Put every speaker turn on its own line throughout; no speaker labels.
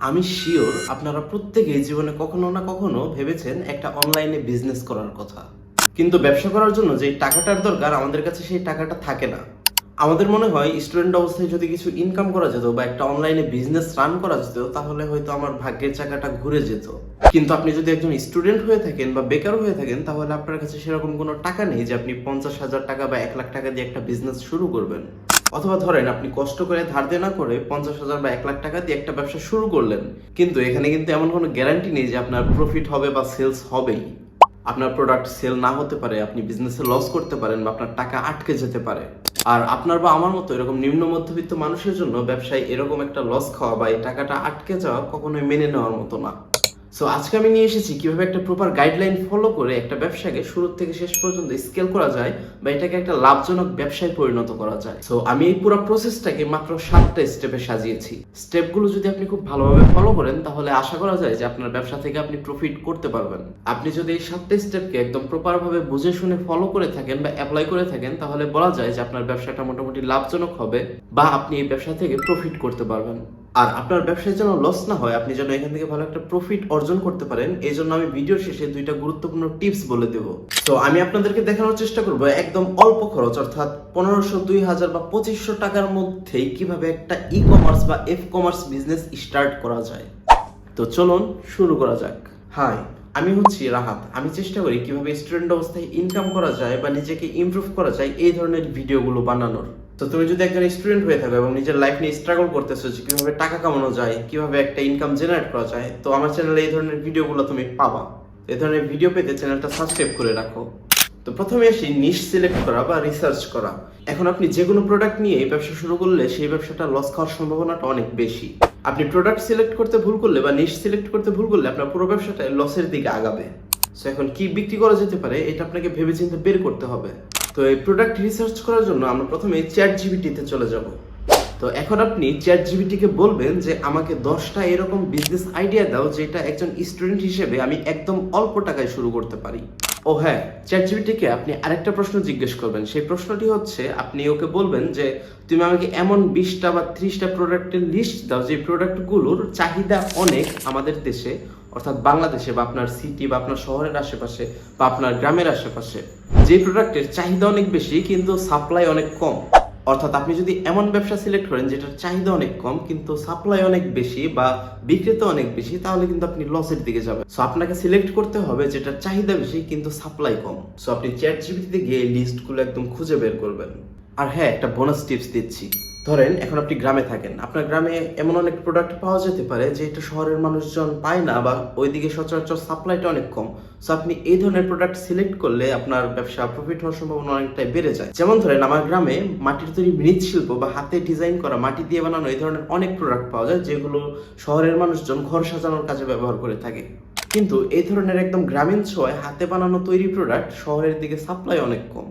আমি শিওর আপনারা প্রত্যেকেই জীবনে কখনো না কখনো ভেবেছেন একটা অনলাইনে বিজনেস করার কথা, কিন্তু ব্যবসা করার জন্য যে টাকাটার দরকার আমাদের কাছে সেই টাকাটা থাকে না। আমাদের মনে হয় স্টুডেন্ট অবস্থায় যদি কিছু ইনকাম করা যেত বা একটা অনলাইনে বিজনেস রান করা যেত তাহলে হয়তো আমার ভাগ্যের চাকাটা ঘুরে যেত। কিন্তু আপনি যদি একজন স্টুডেন্ট হয়ে থাকেন বা বেকার হয়ে থাকেন তাহলে আপনার কাছে সেরকম কোনো টাকা নেই যে আপনি 50,000 টাকা বা 1 লাখ টাকা দিয়ে একটা বিজনেস শুরু করবেন। অথবা ধরেন আপনি কষ্ট করে ধার দেনা করে 50,000 বা 1 লাখ টাকা দিয়ে একটা ব্যবসা শুরু করলেন, কিন্তু এখানে কিন্তু এমন কোনো গ্যারান্টি নেই যে আপনার প্রফিট হবে বা সেলস হবেই। আপনার প্রোডাক্ট সেল না হতে পারে, আপনি বিজনেসে লস করতে পারেন বা আপনার টাকা আটকে যেতে পারে। আর আপনার বা আমার মতো এরকম নিম্ন মধ্যবিত্ত মানুষের জন্য ব্যবসায় এরকম একটা লস খাওয়া বা এই টাকাটা আটকে যাওয়া কখনোই মেনে নেওয়ার মতো না। সো আজকে আমি নিয়ে এসেছি কিভাবে একটা প্রপার গাইডলাইন ফলো করে একটা ব্যবসাকে শুরু থেকে শেষ পর্যন্ত স্কেল করা যায় বা এটাকে একটা লাভজনক ব্যবসায় পরিণত করা যায়। সো আমি এই পুরো প্রসেসটাকে মাত্র 7টা স্টেপে সাজিয়েছি। স্টেপগুলো যদি আপনি খুব ভালোভাবে ফলো করেন তাহলে আশা করা যায় যে আপনার ব্যবসা থেকে আপনি প্রফিট করতে পারবেন। আপনি যদি এই 7টা স্টেপকে একদম প্রপার ভাবে বুঝে শুনে ফলো করে থাকেন বা অ্যাপ্লাই করে থাকেন তাহলে বলা যায় যে আপনার ব্যবসাটা মোটামুটি লাভজনক হবে বা আপনি এই ব্যবসা থেকে প্রফিট করতে পারবেন। আর আপনার ব্যবসায় যেন লস না হয়, আপনি যেন এখান থেকে ভালো একটা প্রফিট অর্জন করতে পারেন, এই জন্য আমি ভিডিওর শেষে 2টা গুরুত্বপূর্ণ টিপস বলে দেব। তো আমি আপনাদেরকে দেখানোর চেষ্টা করবো একদম অল্প খরচ অর্থাৎ 1500, 2000 বা 2500 টাকার মধ্যেই কিভাবে একটা ই কমার্স বা এফ কমার্স বিজনেস স্টার্ট করা যায়। তো চলুন শুরু করা যাক। হাই, আমি হচ্ছি রাহাত। আমি চেষ্টা করি কিভাবে স্টুডেন্ট অবস্থায় ইনকাম করা যায় বা নিজেকে ইমপ্রুভ করা যায় এই ধরনের ভিডিওগুলো বানানোর। তো তুমি যদি একজন স্টুডেন্ট হয়ে থাকো এবং নিজের লাইফ নিয়ে স্ট্রাগল করতেছো যে কিভাবে টাকা কামানো যায়, কিভাবে একটা ইনকাম জেনারেট করা যায়, তো আমার চ্যানেলে এই ধরনের ভিডিওগুলো তুমি পাবা। এই ধরনের ভিডিও পেতে চ্যানেলটা সাবস্ক্রাইব করে রাখো। তো প্রথমে আসি নিশ সিলেক্ট করা বা রিসার্চ করা। এখন আপনি যে কোনো প্রোডাক্ট নিয়ে এই ব্যবসা শুরু করলে সেই ব্যবসাটা লস খাওয়ার সম্ভাবনাটা অনেক বেশি। আপনি প্রোডাক্ট সিলেক্ট করতে ভুল করলে বা নিশ সিলেক্ট করতে ভুল করলে আপনার পুরো ব্যবসাটা লসের দিকে আগাবে। সো এখন কি বিক্রি করা যেতে পারে এটা আপনাকে ভেবেচিন্তে বের করতে হবে। তো এই প্রোডাক্ট রিসার্চ করার জন্য আমরা প্রথমে চ্যাট জিপিটিতে চলে যাব। তো এখন আপনি চ্যাট জিপিটিকে বলবেন যে আমাকে 10টা এরকম বিজনেস আইডিয়া দাও যেটা একজন স্টুডেন্ট হিসেবে আমি একদম অল্প টাকায় শুরু করতে পারি। ও হ্যাঁ, চ্যাট জিপিটিকে আপনি আরেকটা প্রশ্ন জিজ্ঞেস করবেন। সেই প্রশ্নটি হচ্ছে আপনি ওকে বলবেন যে তুমি আমাকে এমন 20টা বা 30টা প্রোডাক্টের লিস্ট দাও যে প্রোডাক্টগুলোর চাহিদা অনেক আমাদের দেশে, অর্থাৎ বাংলাদেশে বা আপনার সিটি বা আপনার শহরের আশেপাশে বা আপনার গ্রামের আশেপাশে, যে প্রোডাক্টের চাহিদা অনেক বেশি কিন্তু সাপ্লাই অনেক কম। অর্থাৎ আপনি যদি এমন ব্যবসা সিলেক্ট করেন যেটার চাহিদা অনেক কম কিন্তু সাপ্লাই অনেক বেশি বা বিক্রেতা অনেক বেশি, তাহলে কিন্তু আপনি লসের দিকে যাবেন। সো আপনাকে সিলেক্ট করতে হবে যেটার চাহিদা বেশি কিন্তু সাপ্লাই কম। সো আপনি চ্যাট জিপিটিতে গিয়ে লিস্টগুলো একদম খুঁজে বের করবেন। আর হ্যাঁ, একটা বোনাস টিপস দিচ্ছি। ধরেন এখন আপনি গ্রামে থাকেন, আপনার গ্রামে এমন অনেক প্রোডাক্ট পাওয়া যেতে পারে যেটা শহরের মানুষজন পায় না বা ওইদিকে সচরাচর সাপ্লাইটা অনেক কম। সো আপনি এই ধরনের প্রোডাক্ট সিলেক্ট করলে আপনার ব্যবসা প্রফিট হওয়ার সম্ভাবনা অনেকটাই বেড়ে যায়। যেমন ধরেন আমার গ্রামে মাটির তৈরি মৃৎশিল্প বা হাতে ডিজাইন করা মাটি দিয়ে বানানো এই ধরনের অনেক প্রোডাক্ট পাওয়া যায় যেগুলো শহরের মানুষজন ঘর সাজানোর কাজে ব্যবহার করে থাকে। কিন্তু এই ধরনের একদম গ্রামীণ ছোঁয়ায় হাতে বানানো তৈরি প্রোডাক্ট শহরের দিকে সাপ্লাই অনেক কম।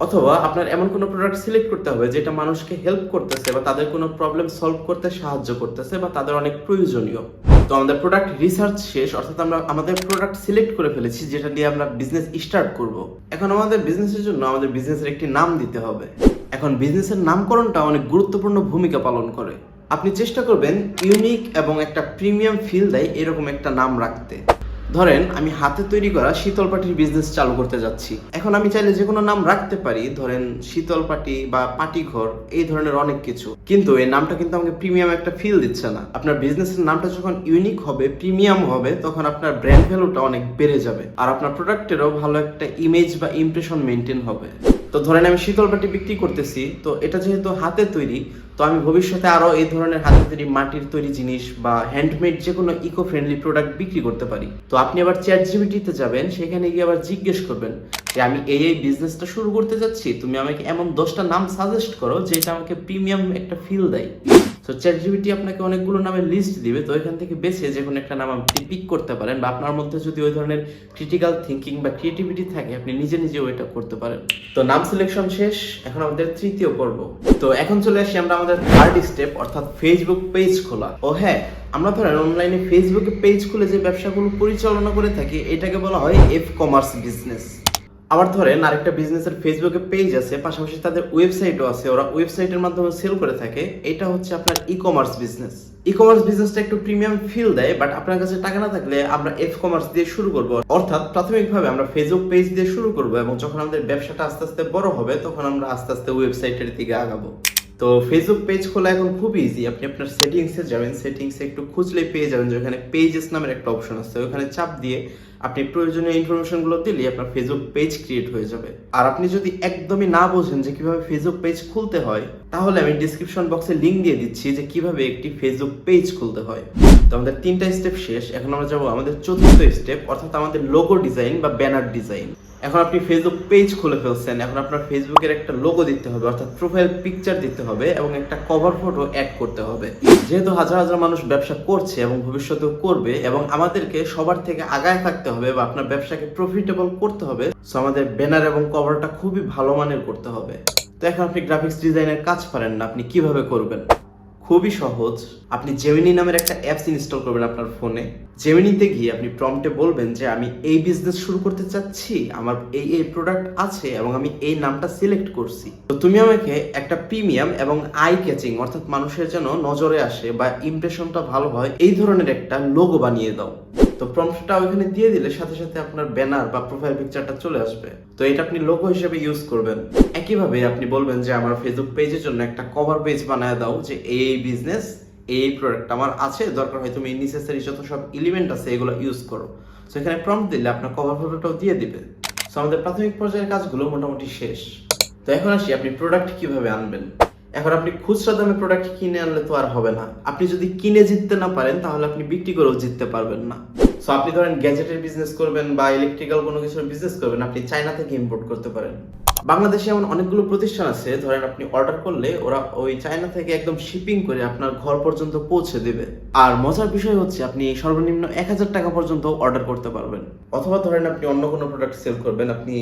অথবা আপনার এমন কোনো প্রোডাক্ট সিলেক্ট করতে হবে যেটা মানুষকে হেল্প করতেছে বা তাদের কোনো প্রবলেম সলভ করতে সাহায্য করতেছে বা তাদের অনেক প্রয়োজনীয়। তো আমাদের প্রোডাক্ট রিসার্চ শেষ, অর্থাৎ আমরা আমাদের প্রোডাক্ট সিলেক্ট করে ফেলেছি যেটা দিয়ে আমরা বিজনেস স্টার্ট করব। এখন আমাদের বিজনেসের জন্য আমাদের বিজনেসের একটি নাম দিতে হবে। এখন বিজনেসের নামকরণটা অনেক গুরুত্বপূর্ণ ভূমিকা পালন করে। আপনি চেষ্টা করবেন ইউনিক এবং একটা প্রিমিয়াম ফিল দেয় এরকম একটা নাম রাখতে। ধরেন আমি হাতে তৈরি করা শীতল পাটির বিজনেস চালু করতে যাচ্ছি। এখন আমি চাইলে যে কোনো নাম রাখতে পারি, ধরেন শীতল পাটি বা পাটি ঘর, এই ধরনের অনেক কিছু, কিন্তু এই নামটা কিন্তু আমাকে প্রিমিয়াম একটা ফিল দিচ্ছে না। আপনার বিজনেসের নামটা যখন ইউনিক হবে, প্রিমিয়াম হবে, তখন আপনার ব্র্যান্ড ভ্যালুটা অনেক বেড়ে যাবে আর আপনার প্রোডাক্টেরও ভালো একটা ইমেজ বা ইমপ্রেশন মেনটেন হবে। তো ধরেন আমি শীতল পাটি বিক্রি করতেছি, তো এটা যেহেতু হাতে তৈরি, তো আমি ভবিষ্যতে আরো এই ধরনের হাতে তৈরি মাটির তৈরি জিনিস বা হ্যান্ডমেড যে কোনো ইকো ফ্রেন্ডলি প্রোডাক্ট বিক্রি করতে পারি। তো আপনি আবার চ্যাট জিপিটিতে যাবেন, সেখানে গিয়ে আবার জিজ্ঞেস করবেন যে আমি এই বিজনেসটা শুরু করতে যাচ্ছি, তুমি আমাকে এমন 10টা নাম সাজেস্ট করো যেটা আমাকে প্রিমিয়াম একটা ফিল দেয়। তো চ্যাট জিপিটি আপনাকে অনেকগুলো নামের লিস্ট দিবে, তো এখান থেকে বেছে যে কোনো একটা নাম আপনি পিক করতে পারেন বা আপনার মধ্যে যদি ওই ধরনের ক্রিটিক্যাল থিঙ্কিং বা ক্রিয়েটিভিটি থাকে আপনি নিজে নিজে ওইটা করতে পারেন। তো নাম সিলেকশন শেষ, এখন আমাদের তৃতীয় পর্ব। তো এখন চলে আসি আমরা আমাদের থার্ড স্টেপ, অর্থাৎ ফেসবুক পেজ খোলা। ও হ্যাঁ, আমরা ধরেন অনলাইনে ফেসবুকে পেজ খুলে যে ব্যবসাগুলো পরিচালনা করে থাকি এটাকে বলা হয় এফ কমার্স বিজনেস। আবার ধরেন আরেকটা বিজনেসের ফেসবুকে পেজ আছে, পাশাপাশি তাদের ওয়েবসাইটও আছে, ওরা ওয়েবসাইটের মাধ্যমে সেল করে থাকে। এটা হচ্ছে আপনার e commerce business. E commerce বিজনেসটা একটু প্রিমিয়াম ফিল দেয়, বাট আপনার কাছে টাকা না থাকলে আমরা এফ কমার্স দিয়ে শুরু করব। অর্থাৎ প্রাথমিকভাবে আমরা ফেসবুক পেজ দিয়ে শুরু করব, এবং যখন আমাদের ব্যবসাটা আস্তে আস্তে বড় হবে তখন আমরা আস্তে আস্তে ওয়েবসাইটের দিকে আগাবো। তো ফেসবুক পেজ খোলা এখন খুব ইজি। আপনি আপনার সেটিংসে যাবেন, সেটিংসে একটু খুঁজলেই পেয়ে যাবেন যে ওখানে পেজেস নামের একটা অপশন আছে, ওখানে চাপ দিয়ে আপনি প্রয়োজনীয় ইনফরমেশনগুলো দিলে আপনার ফেসবুক পেজ ক্রিয়েট হয়ে যাবে। আর আপনি যদি একদমই না বোঝেন যে কিভাবে ফেসবুক পেজ খুলতে হয়, তাহলে আমি ডিসক্রিপশন বক্সে লিংক দিয়ে দিচ্ছি যে কিভাবে একটি ফেসবুক পেজ খুলতে হয়। তো আমাদের 3টা স্টেপ শেষ, এখন আমরা যাবো আমাদের 4র্থ স্টেপ, অর্থাৎ আমাদের লোগো ডিজাইন বা ব্যানার ডিজাইন। এখন আপনি ফেসবুক পেজ খুলে ফেলছেন, এখন আপনার ফেসবুকের একটা লোগো দিতে হবে, অর্থাৎ প্রোফাইল পিকচার দিতে হবে এবং একটা কভার ফটো অ্যাড করতে হবে। যেহেতু হাজার হাজার মানুষ ব্যবসা করছে এবং ভবিষ্যতেও করবে, এবং আমাদেরকে সবার থেকে আগায় থাকতে হবে বা আপনার ব্যবসাকে প্রফিটেবল করতে হবে, সো আমাদের ব্যানার এবং কভারটা খুবই ভালো মানের করতে হবে। তো এখন আপনি গ্রাফিক্স ডিজাইনের কাজ পারেন না, আপনি কিভাবে করবেন? খুবই সহজ। আপনি জেমিনি নামের একটা অ্যাপস ইনস্টল করবেন আপনার ফোনে। জেমিনিতে গিয়ে আপনি প্রম্পটে বলবেন যে আমি এই বিজনেস শুরু করতে চাচ্ছি, আমার এই এই প্রোডাক্ট আছে এবং আমি এই নামটা সিলেক্ট করছি। তো তুমি আমাকে একটা প্রিমিয়াম এবং আই ক্যাচিং, অর্থাৎ মানুষের যেন নজরে আসে বা ইমপ্রেশনটা ভালো হয়, এই ধরনের একটা লোগো বানিয়ে দাও। তো প্রম্পটটা ওইখানে দিয়ে দিলে সাথে সাথে আপনার ব্যানার বা প্রোফাইল পিকচারটা চলে আসবে। তো এটা আপনি লোগো হিসেবে ইউজ করবেন। একইভাবে আপনি বলবেন যে আমার ফেসবুক পেজের জন্য একটা কভার পেজ বানায় দাও, যে এই বিজনেস, এই প্রোডাক্ট আমার আছে, দরকার হয় তুমি নেসেসারি যত সব এলিমেন্ট আছে এগুলো ইউজ করো। তো এখানে প্রম্পট দিলে আপনার কভার ফটোটাও দিয়ে দিবে। তো আমাদের প্রাথমিক পর্যায়ের কাজগুলো মোটামুটি শেষ। তো এখন আসি আপনি প্রোডাক্ট কিভাবে আনবেন। এখন আপনি খুচরা দামে প্রোডাক্ট কিনে আনলে তো আর হবে না। আপনি যদি কিনে জিততে না পারেন তাহলে আপনি বিক্রি করেও জিততে পারবেন না। সো আপনি ধরেন গ্যাজেটের বিজনেস করবেন বা ইলেকট্রিক্যাল কোনো কিছুর বিজনেস করবেন, আপনি চায়না থেকে ইম্পোর্ট করতে পারেন। বাংলাদেশে এমন অনেকগুলো প্রতিষ্ঠান আছে, ধরেন আপনি অর্ডার করলে ওরা ওই চায়না থেকে একদম শিপিং করে আপনার ঘর পর্যন্ত পৌঁছে দেবে। আর মজার বিষয় হচ্ছে আপনি সর্বনিম্ন 1000 টাকা পর্যন্ত অর্ডার করতে পারবেন। অথবা ধরেন আপনি অন্য কোনো প্রোডাক্ট সেল করবেন, আপনি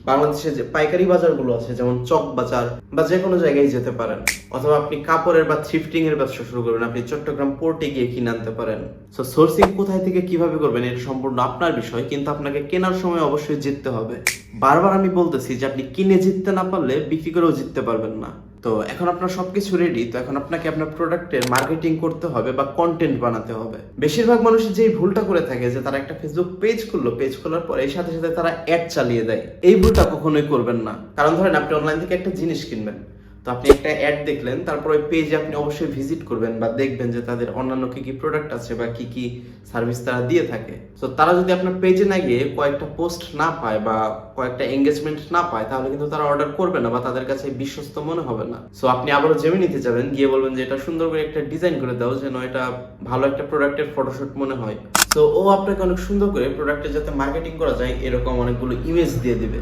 বাংলাদেশে যে পাইকারি বাজারগুলো আছে যেমন চক বাজার বা যে কোনো জায়গায় যেতে পারেন। অথবা আপনি কাপড়ের বা থ্রিফটিং এর ব্যবসা শুরু করবেন, আপনি চট্টগ্রাম পোর্টে গিয়ে কিনে আনতে পারেন। সো সোর্সিং কোথায় থেকে কিভাবে করবেন এটা সম্পূর্ণ আপনার বিষয়, কিন্তু আপনাকে কেনার সময় অবশ্যই জিততে হবে। বারবার আমি বলতেছি যে আপনি কিনে জিততে না পারলে বিক্রি করেও জিততে পারবেন না। তো এখন আপনার সবকিছু রেডি, তো এখন আপনাকে আপনার প্রোডাক্টের মার্কেটিং করতে হবে বা কন্টেন্ট বানাতে হবে। বেশিরভাগ মানুষ যেই ভুলটা করে থাকে যে তারা একটা ফেসবুক পেজ খুললো, পেজ খোলার পরে এর সাথে সাথে তারা অ্যাড চালিয়ে দেয়। এই ভুলটা কখনোই করবেন না। কারণ ধরেন আপনি অনলাইন থেকে একটা জিনিস কিনবেন, তো আপনি একটা অ্যাড দেখলেন, তারপর ওই পেজে আপনি অবশ্যই ভিজিট করবেন বা দেখবেন যে তাদের অন্যান্য কি কি প্রোডাক্ট আছে বা কি কি সার্ভিস তারা দিয়ে থাকে। তো তারা যদি আপনার পেজে না গিয়ে কয়েকটা পোস্ট না পায় বা কয়েকটা এঙ্গেজমেন্ট না পায়, তাহলে কিন্তু তারা অর্ডার করবে না বা তাদের কাছে বিশ্বস্ত মনে হবে না। সো আপনি আবারও জেমিনিতে যাবেন, গিয়ে বলবেন যে এটা সুন্দর করে একটা ডিজাইন করে দাও যেন এটা ভালো একটা প্রোডাক্টের ফটোশুট মনে হয়। সো ও আপনাকে অনেক সুন্দর করে প্রোডাক্টের যাতে মার্কেটিং করা যায় এরকম অনেকগুলো ইমেজ দিয়ে দিবে।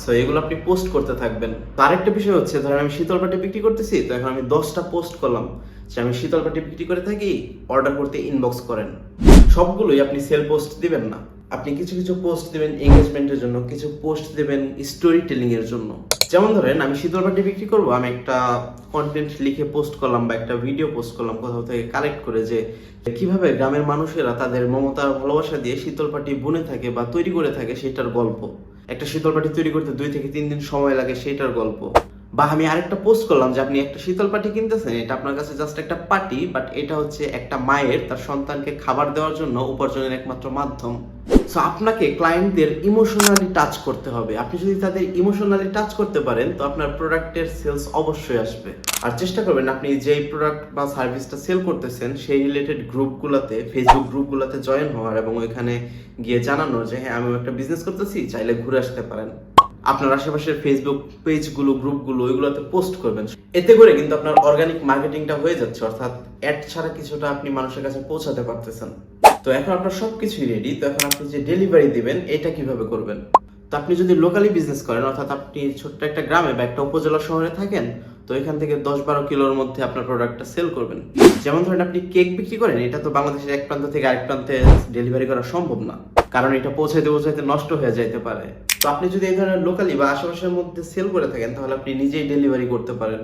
সো এগুলো আপনি পোস্ট করতে থাকবেন। তো আরেকটা বিষয় হচ্ছে, ধরেন আমি শীতল পাটি বিক্রি করতেছি, তো এখন আমি 10টা পোস্ট করলাম যে আমি শীতল পাটি বিক্রি করে থাকি, অর্ডার করতে ইনবক্স করেন। সবগুলোই আপনি সেল পোস্ট দিবেন না। আপনি কিছু কিছু পোস্ট দিবেন এঙ্গেজমেন্টের জন্য, কিছু পোস্ট দিবেন স্টোরি টেলিং এর জন্য। যেমন ধরেন আমি শীতল পাটি বিক্রি করবো, আমি একটা কন্টেন্ট লিখে পোস্ট করলাম বা একটা ভিডিও পোস্ট করলাম কোথাও থেকে কালেক্ট করে, যে কিভাবে গ্রামের মানুষেরা তাদের মমতার ভালোবাসা দিয়ে শীতল পাটি বুনে থাকে বা তৈরি করে থাকে সেটার গল্প। একটা শীতল পাটি তৈরি করতে 2 থেকে 3 দিন সময় লাগে সেটার গল্প। বা আমি আরেকটা পোস্ট করলাম যে আপনি একটা শীতল পাটি কিনতেছেন, এটা আপনার কাছে জাস্ট একটা পাটি, বাট এটা হচ্ছে একটা মায়ের তার সন্তানকে খাবার দেওয়ার জন্য উপার্জনের একমাত্র মাধ্যম। সো আপনাকে ক্লায়েন্টদের ইমোশনালি টাচ করতে হবে। আপনি যদি তাদের ইমোশনালি টাচ করতে পারেন তো আপনার প্রোডাক্টের সেলস অবশ্যই আসবে। আর চেষ্টা করবেন আপনি যেই প্রোডাক্ট বা সার্ভিসটা সেল করতেছেন সেই রিলেটেড গ্রুপগুলোতে, ফেসবুক গ্রুপগুলোতে জয়েন হওয়ার এবং ওইখানে গিয়ে জানানোর যে হ্যাঁ আমি একটা বিজনেস করতেছি, চাইলে ঘুরে আসতে পারেন। আপনার আশেপাশের ফেসবুক পেজগুলো, গ্রুপগুলো, ওইগুলোতে পোস্ট করবেন। এতে করে কিন্তু আপনার অর্গানিক মার্কেটিংটা হয়ে যাচ্ছে, অর্থাৎ অ্যাড ছাড়া কিছুটা আপনি মানুষের কাছে পৌঁছাতে পারতেছেন। তো এখন আপনার সবকিছুই রেডি। তো এখন আপনি যে ডেলিভারি দিবেন এটা কিভাবে করবেন। তো আপনি যদি লোকালি বিজনেস করেন, অর্থাৎ আপনি ছোট্ট একটা গ্রামে বা একটা উপজেলা শহরে থাকেন, তো এখান থেকে 10-12 কিলোর মধ্যে আপনার প্রোডাক্টটা সেল করবেন। যেমন ধরেন আপনি কেক বিক্রি করেন, এটা তো বাংলাদেশের এক প্রান্ত থেকে আরেক প্রান্তে ডেলিভারি করা সম্ভব না, কারণ এটা পৌঁছাইতে পৌঁছাইতে নষ্ট হয়ে যাইতে পারে। তো আপনি যদি এই ধরনের লোকালি বা আশেপাশের মধ্যে সেল করে থাকেন তাহলে আপনি নিজেই ডেলিভারি করতে পারেন।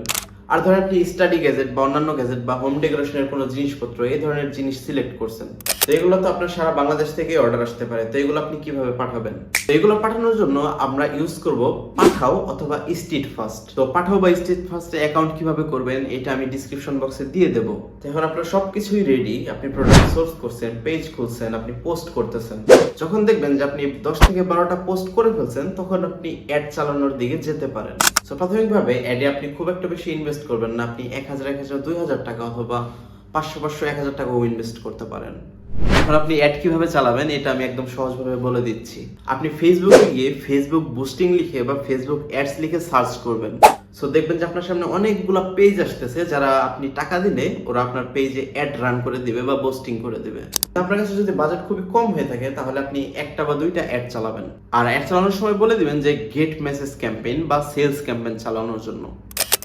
আর ধরেন আপনি স্টাডি গ্যাজেট বা অন্যান্য গ্যাজেট বা হোম ডেকোরেশনের কোনো জিনিসপত্র, এই ধরনের জিনিস সিলেক্ট করছেন, তো এগুলো তো আপনার সারা বাংলাদেশ থেকে অর্ডার আসতে পারে, তো এগুলো আপনি কিভাবে পাঠাবেন? তো এগুলো পাঠানোর জন্য আমরা ইউজ করব পাঠাও অথবা স্ট্রিট ফাস্ট। তো পাঠাও বা স্ট্রিট ফাস্টে অ্যাকাউন্ট কিভাবে করবেন এটা আমি ডিসক্রিপশন বক্সে দিয়ে দেবো। এখন আপনার সবকিছুই রেডি, আপনি প্রোডাক্ট সোর্স করছেন, পেজ খুলছেন, আপনি পোস্ট করতেছেন। যখন দেখবেন যে আপনি 10 থেকে 12টা পোস্ট করে ফেলছেন, তখন আপনি অ্যাড চালানোর দিকে যেতে পারেন। তো প্রাথমিকভাবে অ্যাডে আপনি খুব একটা বেশি ইনভেস্ট করবেন না, আপনি 1000, 2000 টাকা অথবা 500, 1000 টাকাও ইনভেস্ট করতে পারেন। এখন আপনি অ্যাড কিভাবে চালাবেন এটা আমি একদম সহজভাবে বলে দিচ্ছি। আপনি ফেসবুকে গিয়ে ফেসবুক বুস্টিং লিখে বা ফেসবুক অ্যাডস লিখে সার্চ করবেন। সো দেখবেন যে আপনার সামনে অনেকগুলো পেজ আসতেছে, যারা আপনি টাকা দিলে ওরা আপনার পেজে অ্যাড রান করে দিবে বা বুস্টিং করে দিবে। আপনার কাছে যদি বাজেট খুবই কম হয়ে থাকে তাহলে আপনি একটা বা দুইটা অ্যাড চালাবেন। আর অ্যাড চালানোর সময় বলে দিবেন যে গেট মেসেজ ক্যাম্পেইন বা সেলস ক্যাম্পেইন চালানোর জন্য।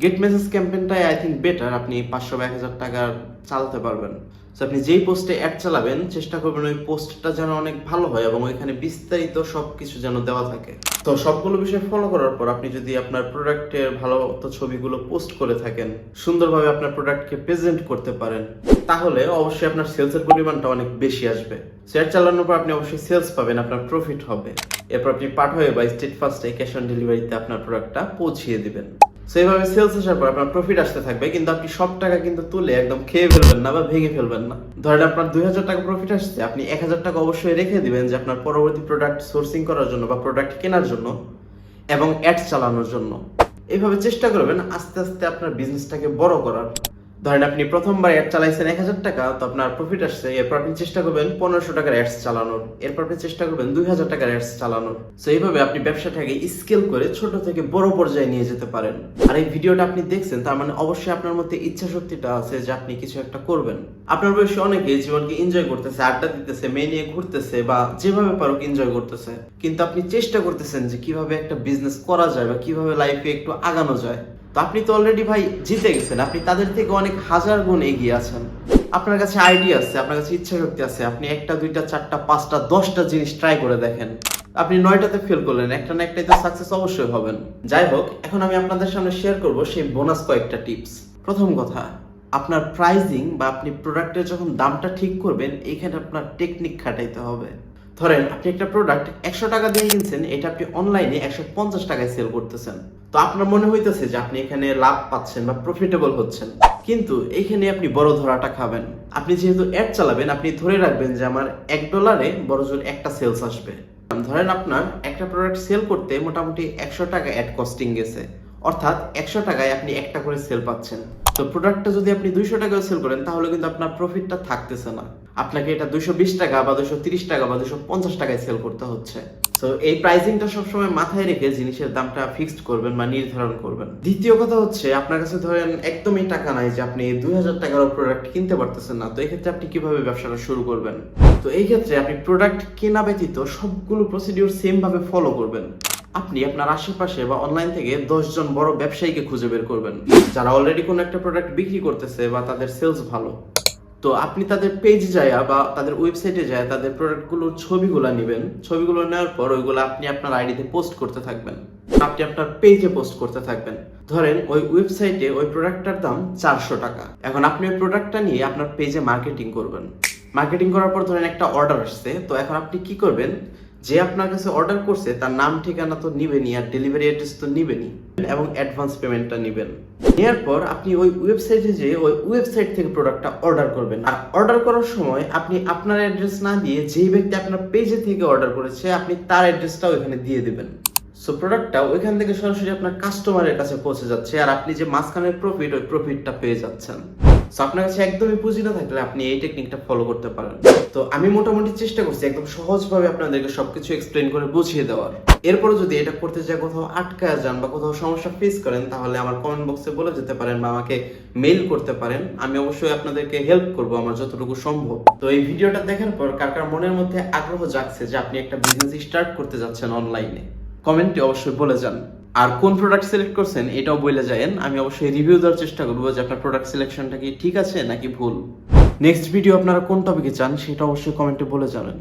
গেট মেসেজ ক্যাম্পেইনটাই আই থিঙ্ক বেটার, আপনি 500 বা 1000 টাকা চালাতে পারবেন। সো আপনি যেই পোস্টে অ্যাড চালাবেন চেষ্টা করবেন ওই পোস্টটা যেন অনেক ভালো হয় এবং ওইখানে বিস্তারিত সবকিছু যেন দেওয়া থাকে। তো সবগুলো বিষয় ফলো করার পর আপনি যদি আপনার প্রোডাক্টের ভালো তো ছবিগুলো পোস্ট করে থাকেন, সুন্দরভাবে আপনার প্রোডাক্টকে প্রেজেন্ট করতে পারেন, তাহলে অবশ্যই আপনার সেলসের পরিমাণটা অনেক বেশি আসবে। সো অ্যাড চালানোর পর আপনি অবশ্যই সেলস পাবেন, আপনার প্রফিট হবে। এরপর আপনি পাঠায়ে বা স্ট্রিট ফাস্টে ক্যাশ অন ডেলিভারিতে আপনার প্রোডাক্টটা পৌঁছিয়ে দিবেন। সো এইভাবে সেলস আসার পর আপনার প্রফিট আসতে থাকবে, কিন্তু আপনি সব টাকা কিন্তু তুলে একদম খেয়ে ফেলবেন না বা ভেঙে ফেলবেন না। ধরেন আপনার 2000 টাকা প্রফিট আসছে, আপনি 1000 টাকা অবশ্যই রেখে দিবেন যে আপনার পরবর্তী প্রোডাক্ট সোর্সিং করার জন্য বা প্রোডাক্ট কেনার জন্য এবং অ্যাডস চালানোর জন্য। এইভাবে চেষ্টা করবেন আস্তে আস্তে আপনার বিজনেসটাকে বড় করার। ধরেন আপনি প্রথমবার অ্যাড চালাইছেন 1000 টাকা, তো আপনার প্রফিট আসছে, এরপর আপনি চেষ্টা করবেন 1500 টাকার অ্যাডস চালানোর, এরপর আপনি চেষ্টা করবেন 2000 টাকার অ্যাডস চালানোর। সো এইভাবে আপনি ব্যবসাটাকে স্কেল করে ছোট থেকে বড় পর্যায়ে নিয়ে যেতে পারেন। আর এই ভিডিওটা আপনি দেখছেন তার মানে অবশ্যই আপনার মধ্যে ইচ্ছা শক্তিটা আছে যে আপনি কিছু একটা করবেন। আপনার বয়সে অনেকে জীবনকে এনজয় করতেছে, আড্ডা দিতেছে, মেয়ে নিয়ে ঘুরতেছে বা যেভাবে পারুক এনজয় করতেছে, কিন্তু আপনি চেষ্টা করতেছেন যে কিভাবে একটা বিজনেস করা যায় বা কিভাবে লাইফে একটু আগানো যায়। তো আপনি তো অলরেডি ভাই জিতে গেছেন, আপনি তাদের থেকে অনেক হাজার গুণ এগিয়ে আছেন। আপনার কাছে আইডিয়া আছে, আপনার কাছে ইচ্ছা শক্তি আছে, আপনি 1টা 2টা 4টা 5টা 10টা জিনিস ট্রাই করে দেখেন। আপনি 9টাতে ফেল করলেন, একটা না একটাই তো সাকসেস অবশ্যই হবেন। যাই হোক, এখন আমি আপনাদের সামনে শেয়ার করব সেই বোনাস কয়েকটা টিপস। প্রথম কথা, আপনার প্রাইসিং বা আপনি প্রোডাক্টের যখন দামটা ঠিক করবেন, এইখানে আপনার টেকনিক খাটাইতে হবে। ধরেন আপনি একটা প্রোডাক্ট 100 টাকা দিয়ে কিনছেন, এটা আপনি অনলাইনে 150 টাকায় সেল করতেছেন। তো আপনার মনে হইতেছে যে আপনি এখানে লাভ পাচ্ছেন বা প্রফিটেবল হচ্ছেন, কিন্তু এইখানে আপনি বড় ধরাটা খাবেন। আপনি যেহেতু অ্যাড চালাবেন, আপনি ধরে রাখবেন যে আমার $1 বড়জোর একটা সেলস আসবে। ধরেন আপনার একটা প্রোডাক্ট সেল করতে মোটামুটি 100 টাকা অ্যাড কস্টিং গেছে, অর্থাৎ 100 টাকায় আপনি একটা করে সেল পাচ্ছেন। তো প্রোডাক্টটা যদি আপনি 200 টাকায় সেল করেন তাহলে কিন্তু আপনার প্রফিটটা থাকতেছে না, আপনাকে এটা 220 টাকা বা 230 টাকা বা 250 টাকায় সেল করতে হচ্ছে। তো এই প্রাইসিংটা সবসময় মাথায় রেখে জিনিসের দামটা ফিক্সড করবেন বা নির্ধারণ করবেন। দ্বিতীয় কথা হচ্ছে, আপনার কাছে ধরেন একদমই টাকা নাই যে আপনি 2000 টাকার প্রোডাক্ট কিনতে পারতেছেন না, তো এই ক্ষেত্রে আপনি কিভাবে ব্যবসাটা শুরু করবেন? তো এই ক্ষেত্রে আপনি প্রোডাক্ট কেনা ব্যতীত সবগুলো প্রসিডিউর সেম ভাবে ফলো করবেন। আপনি আপনার আশেপাশে বা অনলাইন থেকে 10 জন বড় ব্যবসায়ীকে খুঁজে বের করবেন যারা অলরেডি কোনো একটা প্রোডাক্ট বিক্রি করতেছে বা তাদের সেলস ভালো। তো আপনি তাদের পেজ যায় বা তাদের ওয়েবসাইটে যায় তাদের প্রোডাক্টগুলোর ছবিগুলো নেবেন। ছবিগুলো নেওয়ার পর ওইগুলো আপনি আপনার আইডিতে পোস্ট করতে থাকবেন, আপনি আপনার পেজে পোস্ট করতে থাকবেন। ধরেন ওই ওয়েবসাইটে ওই প্রোডাক্টটার দাম 400 টাকা। এখন আপনি ওই প্রোডাক্টটা নিয়ে আপনার পেজে মার্কেটিং করবেন। মার্কেটিং করার পর ধরেন একটা অর্ডার আসছে, তো এখন আপনি কি করবেন, যে আপনার কাছে অর্ডার করছে তার নাম ঠিকানা তো নিবেনই, আর ডেলিভারি অ্যাড্রেস তো নিবেনই, এবং অ্যাডভান্স পেমেন্টটা নিবেন। নেওয়ার পর আপনি ওই ওয়েবসাইটে যে ওই ওয়েবসাইট থেকে প্রোডাক্টটা অর্ডার করবেন। আর অর্ডার করার সময় আপনি আপনার অ্যাড্রেস না দিয়ে যেই ব্যক্তি আপনার পেজে থেকে অর্ডার করেছে আপনি তার অ্যাড্রেসটা ওইখানে দিয়ে দিবেন। সো প্রোডাক্টটা ওইখান থেকে সরাসরি আপনার কাস্টমারের কাছে পৌঁছে যাচ্ছে, আর আপনি যে মাঝখানের প্রফিট ওই প্রফিটটা পেয়ে যাচ্ছেন। সো আপনার কাছে একদমই পুঁজি না থাকলে আপনি এই টেকনিকটা ফলো করতে পারেন। তো আমি মোটামুটি চেষ্টা করছি একদম সহজভাবে আপনাদেরকে সবকিছু এক্সপ্লেন করে বুঝিয়ে দেওয়ার। এরপরে যদি এটা করতে যায় কোথাও আটকায় যান বা কোথাও সমস্যা ফেস করেন তাহলে আমার কমেন্ট বক্সে বলে যেতে পারেন বা আমাকে মেইল করতে পারেন। আমি অবশ্যই আপনাদেরকে হেল্প করব আমার যতটুকু সম্ভব। তো এই ভিডিওটা দেখার পর কার কার মনের মধ্যে আগ্রহ জাগছে যে আপনি একটা বিজনেস স্টার্ট করতে যাচ্ছেন অনলাইনে, কমেন্টে অবশ্যই বলে যান। আর কোন প্রোডাক্ট সিলেক্ট করছেন এটাও বলে যায়েন, আমি অবশ্যই রিভিউ দেওয়ার চেষ্টা করবো যে আপনার প্রোডাক্ট সিলেকশনটা কি ঠিক আছে নাকি ভুল। নেক্সট ভিডিও আপনারা কোন টপিকে চান সেটা অবশ্যই কমেন্টে বলে যাবেন।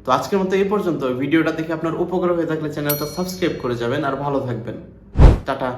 তো আজকের মতো এই পর্যন্ত। ভিডিওটা দেখে আপনার উপকার হয়ে থাকলে চ্যানেলটা সাবস্ক্রাইব করে যাবেন, আর ভালো থাকবেন। টাটা।